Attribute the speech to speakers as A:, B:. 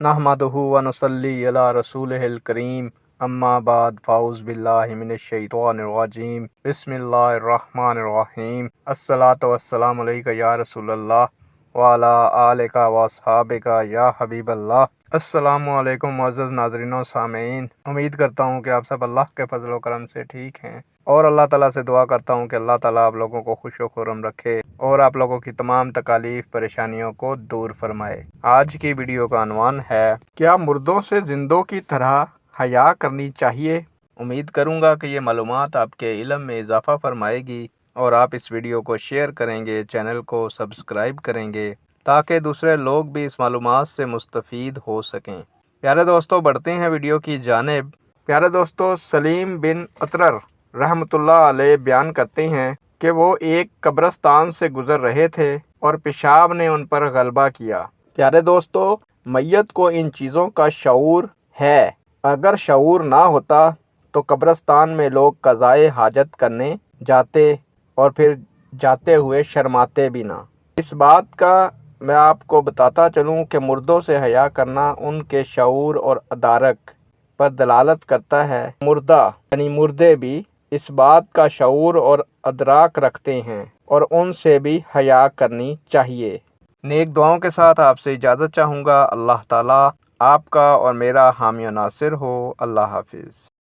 A: नहमदुहु व नुसल्ली अला रसूलिहिल करीम अम्मा बाद फ़ाउज़ बिल्लाहि मिनश शैतानिर रजीम बिस्मिल्लाहिर रहमानिर रहीम अस्सलातु वस्सलामु अलैका या रसूलल्लाह व अला आलिका व अस्हाबिका या हबीबल्लाह। अस्सलामु अलैकुम मुअज़्ज़ज़ नाज़रीन व सामीन, उम्मीद करता हूँ कि आप सब अल्लाह के फजल व करम से ठीक हैं और अल्लाह ताला से दुआ करता हूँ कि अल्लाह ताला आप लोगों को खुश व खुर्रम रखे और आप लोगों की तमाम तकालीफ परेशानियों को दूर फरमाए। आज की वीडियो का अनवान है, क्या मुर्दों से जिंदों की तरह हया करनी चाहिए। उम्मीद करूँगा कि ये मालूमात आपके इल्म में इजाफ़ा फरमाएगी और आप इस वीडियो को शेयर करेंगे, चैनल को सब्सक्राइब करेंगे ताकि दूसरे लोग भी इस मालूमात से मुस्तफ़ीद हो सकें। प्यारे दोस्तों, बढ़ते हैं वीडियो की जानिब। प्यारे दोस्तों, सलीम बिन अतरर रहमतुल्लाह अलैह बयान करते हैं कि वो एक कब्रिस्तान से गुजर रहे थे और पेशाब ने उन पर गलबा किया। प्यारे दोस्तों, मैयत को इन चीज़ों का शऊर है। अगर शऊर ना होता तो कब्रिस्तान में लोग क़ज़ाए हाजत करने जाते और फिर जाते हुए शर्माते भी ना। इस बात का मैं आपको बताता चलूँ कि मुर्दों से हया करना उनके शऊर और अदारक पर दलालत करता है। मुर्दा यानी मुर्दे भी इस बात का शऊर और अदराक रखते हैं और उनसे भी हया करनी चाहिए। नेक दुआओं के साथ आपसे इजाज़त चाहूँगा। अल्लाह ताला आपका और मेरा हामी और नासिर हो। अल्लाह हाफिज़।